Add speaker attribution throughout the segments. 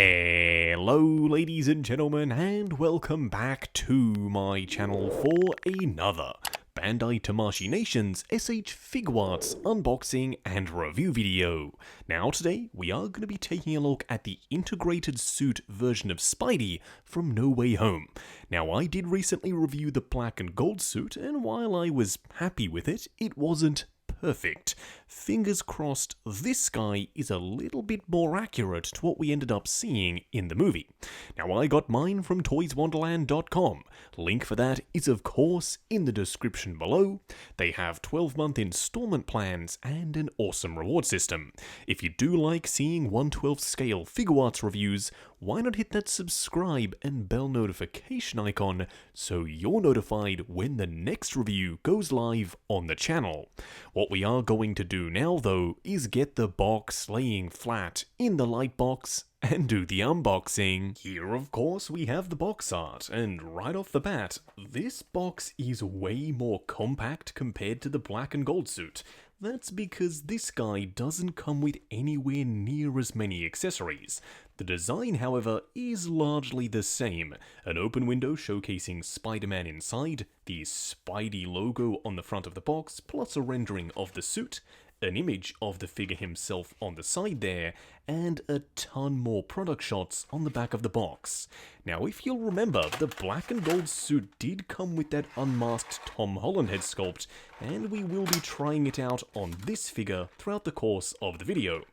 Speaker 1: Hello ladies and gentlemen, and welcome back to my channel for another Bandai Tamashii Nation's S.H.Figuarts unboxing and review video. Now today we are going to be taking a look at the integrated suit version of Spidey from No Way Home. Now I did recently review the black and gold suit, and while I was happy with it, it wasn't perfect. Fingers crossed this guy is a little bit more accurate to what we ended up seeing in the movie. Now I got mine from toyswonderland.com. Link for that is of course in the description below. They have 12-month installment plans and an awesome reward system. If you do like seeing 1/12 scale Figuarts reviews, why not hit that subscribe and bell notification icon so you're notified when the next review goes live on the channel. What we are going to do now though is get the box laying flat in the light box and do the unboxing. Here of course we have the box art, and right off the bat, this box is way more compact compared to the black and gold suit. That's because this guy doesn't come with anywhere near as many accessories. The design, however, is largely the same. An open window showcasing Spider-Man inside, the Spidey logo on the front of the box, plus a rendering of the suit, an image of the figure himself on the side there, and a ton more product shots on the back of the box. Now if you'll remember, the black and gold suit did come with that unmasked Tom Holland head sculpt, and we will be trying it out on this figure throughout the course of the video.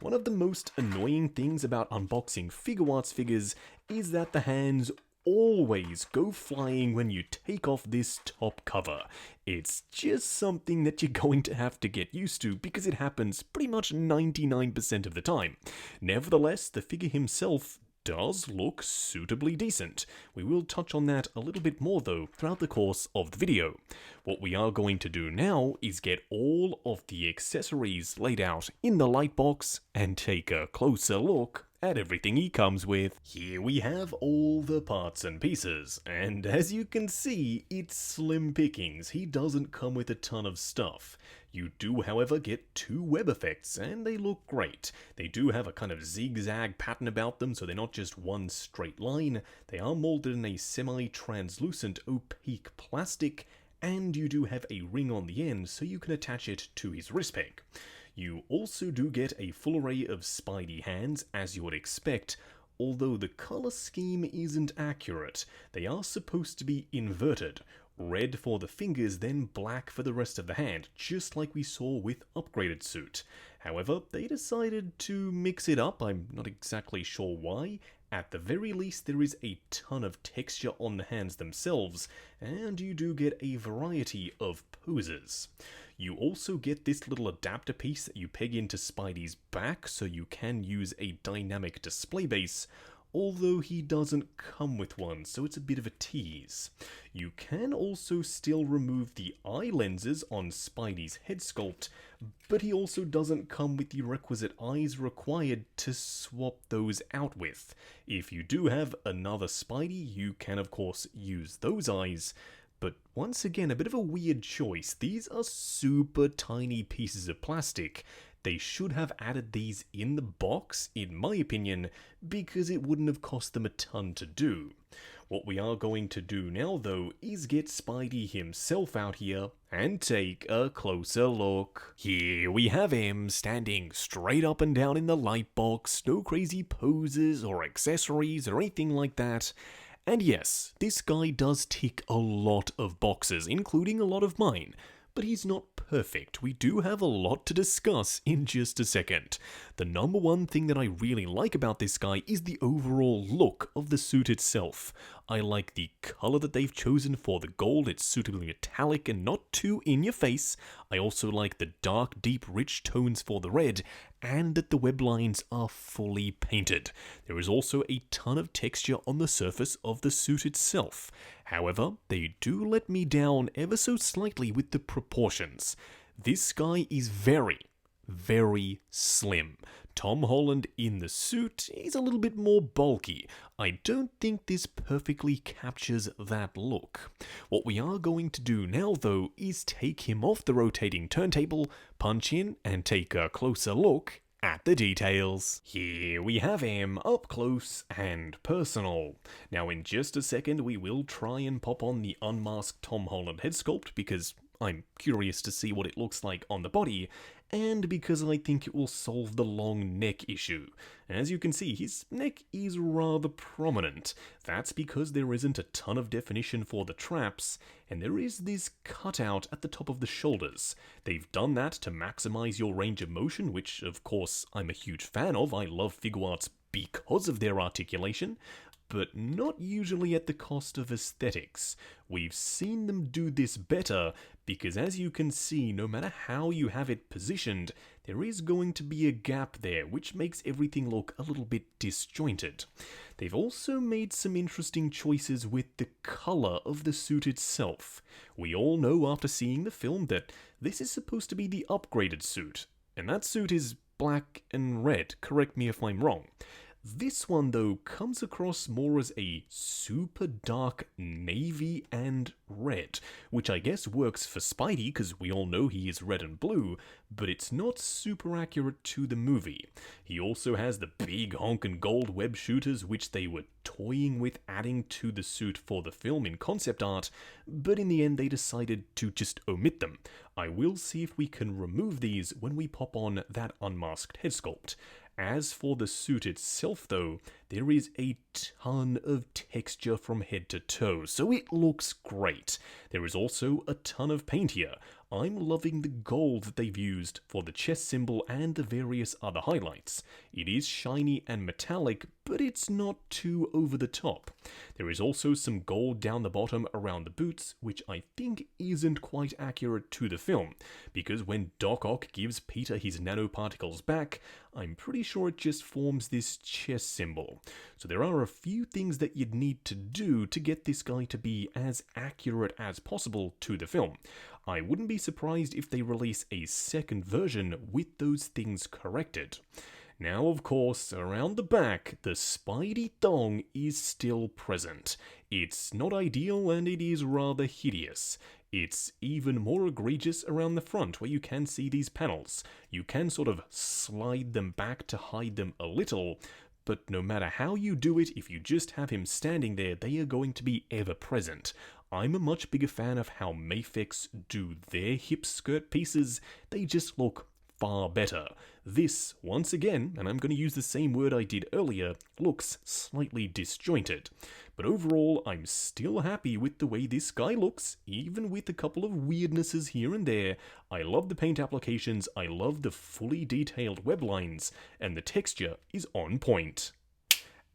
Speaker 1: One of the most annoying things about unboxing Figuarts figures is that the hands always go flying when you take off this top cover. It's just something that you're going to have to get used to because it happens pretty much 99% of the time. Nevertheless, the figure himself does look suitably decent. We will touch on that a little bit more though throughout the course of the video. What we are going to do now is get all of the accessories laid out in the light box and take a closer look at everything he comes with. Here we have all the parts and pieces, and as you can see, it's slim pickings. He doesn't come with a ton of stuff. You do, however, get two web effects, and they look great. They do have a kind of zigzag pattern about them, so they're not just one straight line. They are molded in a semi-translucent opaque plastic, and you do have a ring on the end, so you can attach it to his wrist peg. You also do get a full array of Spidey hands, as you would expect, although the color scheme isn't accurate. They are supposed to be inverted. Red for the fingers, then black for the rest of the hand, just like we saw with upgraded suit. However, they decided to mix it up. I'm not exactly sure why. At the very least, there is a ton of texture on the hands themselves, and you do get a variety of poses. You also get this little adapter piece that you peg into Spidey's back, so you can use a dynamic display base, although he doesn't come with one, so it's a bit of a tease. You can also still remove the eye lenses on Spidey's head sculpt, but he also doesn't come with the requisite eyes required to swap those out with. If you do have another Spidey, you can of course use those eyes, but once again, a bit of a weird choice. These are super tiny pieces of plastic. They should have added these in the box, in my opinion, because it wouldn't have cost them a ton to do. What we are going to do now, though, is get Spidey himself out here and take a closer look. Here we have him, standing straight up and down in the light box, no crazy poses or accessories or anything like that. And yes, this guy does tick a lot of boxes, including a lot of mine. But he's not perfect. We do have a lot to discuss in just a second. The number one thing that I really like about this guy is the overall look of the suit itself. I like the color that they've chosen for the gold. It's suitably metallic and not too in your face. I also like the dark, deep, rich tones for the red, and that the web lines are fully painted. There is also a ton of texture on the surface of the suit itself. However, they do let me down ever so slightly with the proportions. This guy is very slim. Tom Holland in the suit is a little bit more bulky. I don't think this perfectly captures that look. What we are going to do now though is take him off the rotating turntable, punch in and take a closer look at the details. Here we have him, up close and personal. Now in just a second we will try and pop on the unmasked Tom Holland head sculpt because I'm curious to see what it looks like on the body, and because I think it will solve the long neck issue. As you can see, his neck is rather prominent. That's because there isn't a ton of definition for the traps, and there is this cutout at the top of the shoulders. They've done that to maximize your range of motion, which of course I'm a huge fan of. I love Figuarts because of their articulation, but not usually at the cost of aesthetics. We've seen them do this better because, as you can see, no matter how you have it positioned, there is going to be a gap there, which makes everything look a little bit disjointed. They've also made some interesting choices with the colour of the suit itself. We all know after seeing the film that this is supposed to be the upgraded suit, and that suit is black and red, correct me if I'm wrong. This one, though, comes across more as a super dark navy and red, which I guess works for Spidey because we all know he is red and blue, but it's not super accurate to the movie. He also has the big honkin' gold web shooters, which they were toying with adding to the suit for the film in concept art, but in the end they decided to just omit them. I will see if we can remove these when we pop on that unmasked head sculpt. As for the suit itself though, there is a ton of texture from head to toe, so it looks great. There is also a ton of paint here. I'm loving the gold that they've used for the chest symbol and the various other highlights. It is shiny and metallic, but it's not too over the top. There is also some gold down the bottom around the boots, which I think isn't quite accurate to the film, because when Doc Ock gives Peter his nanoparticles back, I'm pretty sure it just forms this chest symbol. So there are a few things that you'd need to do to get this guy to be as accurate as possible to the film. I wouldn't be surprised if they release a second version with those things corrected. Now, of course, around the back, the Spidey thong is still present. It's not ideal and it is rather hideous. It's even more egregious around the front where you can see these panels. You can sort of slide them back to hide them a little, but no matter how you do it, if you just have him standing there, they are going to be ever present. I'm a much bigger fan of how Mafex do their hip skirt pieces. They just look far better. This, once again, and I'm going to use the same word I did earlier, looks slightly disjointed. But overall, I'm still happy with the way this guy looks, even with a couple of weirdnesses here and there. I love the paint applications, I love the fully detailed web lines, and the texture is on point.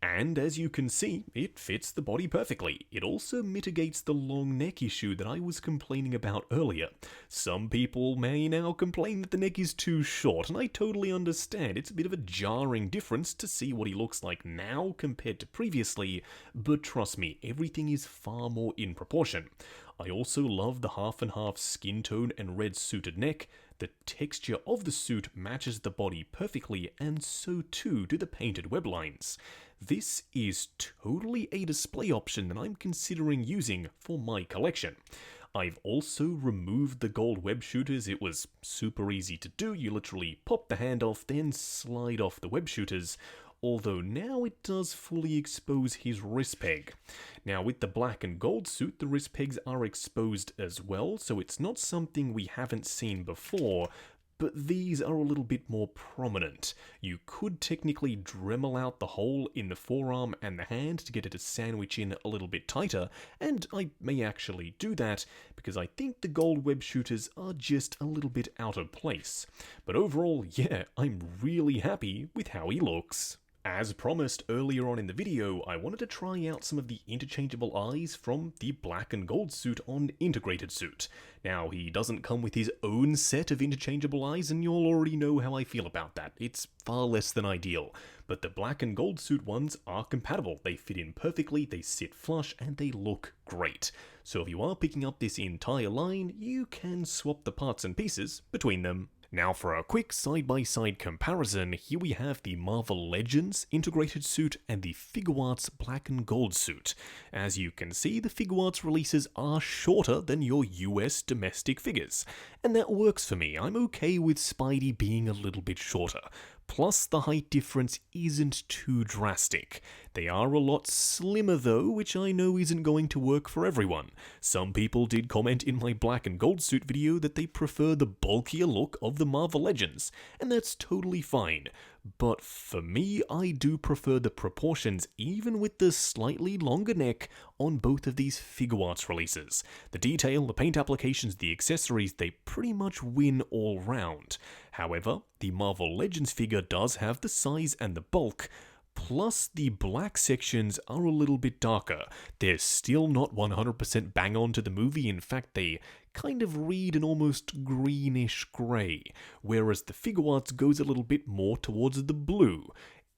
Speaker 1: And as you can see, it fits the body perfectly. It also mitigates the long neck issue that I was complaining about earlier. Some people may now complain that the neck is too short, and I totally understand. It's a bit of a jarring difference to see what he looks like now compared to previously, but trust me, everything is far more in proportion. I also love the half and half skin tone and red suited neck. The texture of the suit matches the body perfectly, and so too do the painted web lines. This is totally a display option that I'm considering using for my collection. I've also removed the gold web shooters. It was super easy to do. You literally pop the hand off, then slide off the web shooters. Although now it does fully expose his wrist peg. Now with the black and gold suit, the wrist pegs are exposed as well, so it's not something we haven't seen before, but these are a little bit more prominent. You could technically Dremel out the hole in the forearm and the hand to get it to sandwich in a little bit tighter, and I may actually do that because I think the gold web shooters are just a little bit out of place. But overall, yeah, I'm really happy with how he looks. As promised earlier on in the video, I wanted to try out some of the interchangeable eyes from the black and gold suit on integrated suit. Now, he doesn't come with his own set of interchangeable eyes, and you'll already know how I feel about that. It's far less than ideal. But the black and gold suit ones are compatible. They fit in perfectly, they sit flush, and they look great. So if you are picking up this entire line, you can swap the parts and pieces between them. Now for a quick side-by-side comparison, here we have the Marvel Legends integrated suit and the Figuarts black and gold suit. As you can see, the Figuarts releases are shorter than your US domestic figures, and that works for me. I'm okay with Spidey being a little bit shorter. Plus, the height difference isn't too drastic. They are a lot slimmer though, which I know isn't going to work for everyone. Some people did comment in my black and gold suit video that they prefer the bulkier look of the Marvel Legends, and that's totally fine. But for me, I do prefer the proportions, even with the slightly longer neck on both of these Figuarts releases. The detail, the paint applications, the accessories, they pretty much win all round. However, the Marvel Legends figure does have the size and the bulk, plus the black sections are a little bit darker. They're still not 100% bang on to the movie, in fact they kind of read an almost greenish grey, whereas the Figuarts goes a little bit more towards the blue.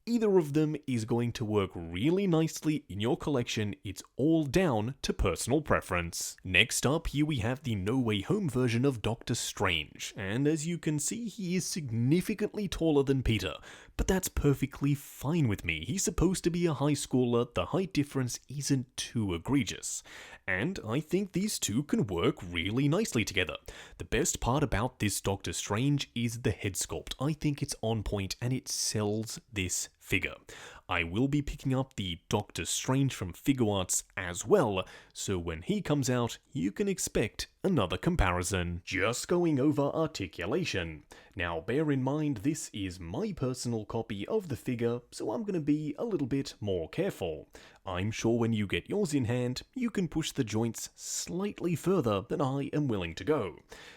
Speaker 1: Either of them is going to work really nicely in your collection, it's all down to personal preference. Next up, here we have the No Way Home version of Doctor Strange, and as you can see, he is significantly taller than Peter, but that's perfectly fine with me. He's supposed to be a high schooler, the height difference isn't too egregious. And I think these two can work really nicely together. The best part about this Doctor Strange is the head sculpt. I think it's on point and it sells this figure. I will be picking up the Doctor Strange from Figuarts as well, so when he comes out, you can expect another comparison. Just going over articulation. Now bear in mind this is my personal copy of the figure, so I'm going to be a little bit more careful. I'm sure when you get yours in hand, you can push the joints slightly further than I am willing to go.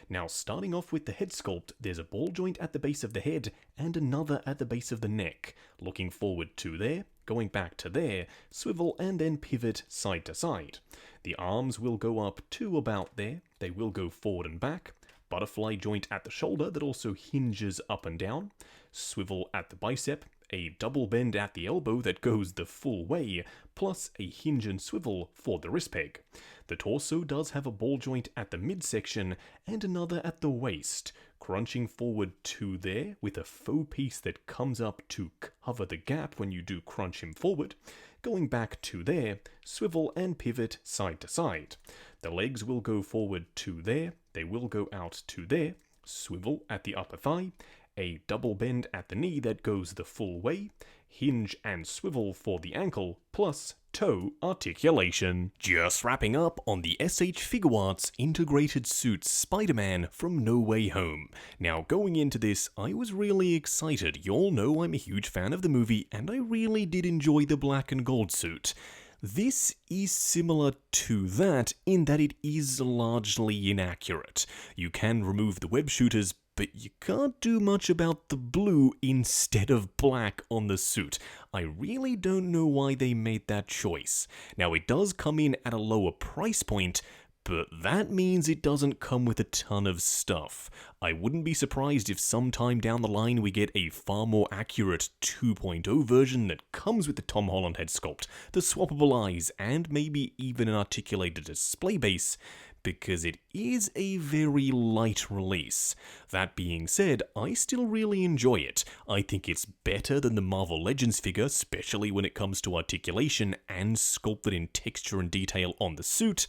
Speaker 1: Now starting off with the head sculpt, there's a ball joint at the base of the head and another at the base of the neck. Looking forward to there, going back to there, swivel and then pivot side to side. The arms will go up to about there, they will go forward and back. Butterfly joint at the shoulder that also hinges up and down. Swivel at the bicep, a double bend at the elbow that goes the full way, plus a hinge and swivel for the wrist peg. The torso does have a ball joint at the midsection and another at the waist, crunching forward to there with a faux piece that comes up to cover the gap when you do crunch him forward. Going back to there, swivel and pivot side to side. The legs will go forward to there, they will go out to there, swivel at the upper thigh, a double bend at the knee that goes the full way, hinge and swivel for the ankle, plus toe articulation. Just wrapping up on the S.H.Figuarts integrated suit Spider-Man from No Way Home. Now going into this, I was really excited. You all know I'm a huge fan of the movie and I really did enjoy the black and gold suit. This is similar to that in that it is largely inaccurate. You can remove the web shooters, but you can't do much about the blue instead of black on the suit. I really don't know why they made that choice. Now it does come in at a lower price point, but that means it doesn't come with a ton of stuff. I wouldn't be surprised if sometime down the line we get a far more accurate 2.0 version that comes with the Tom Holland head sculpt, the swappable eyes, and maybe even an articulated display base, because it is a very light release. That being said, I still really enjoy it. I think it's better than the Marvel Legends figure, especially when it comes to articulation and sculpted in texture and detail on the suit,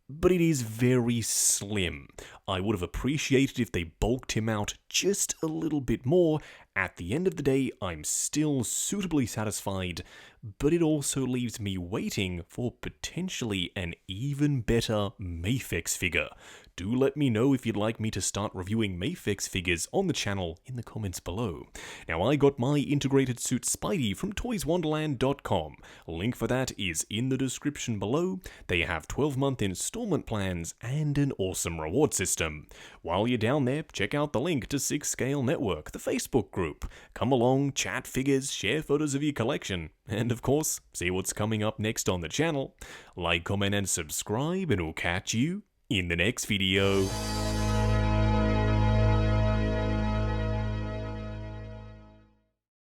Speaker 1: but it is very slim. I would have appreciated if they bulked him out just a little bit more. At the end of the day, I'm still suitably satisfied, but it also leaves me waiting for potentially an even better Mafex figure. Do let me know if you'd like me to start reviewing Mafex figures on the channel in the comments below. Now, I got my integrated suit Spidey from toyswonderland.com. Link for that is in the description below. They have 12-month installment plans and an awesome reward system. While you're down there, check out the link to 6 Scale Network, the Facebook group. Come along, chat figures, share photos of your collection, and of course, see what's coming up next on the channel. Like, comment, and subscribe, and we'll catch you in the next video.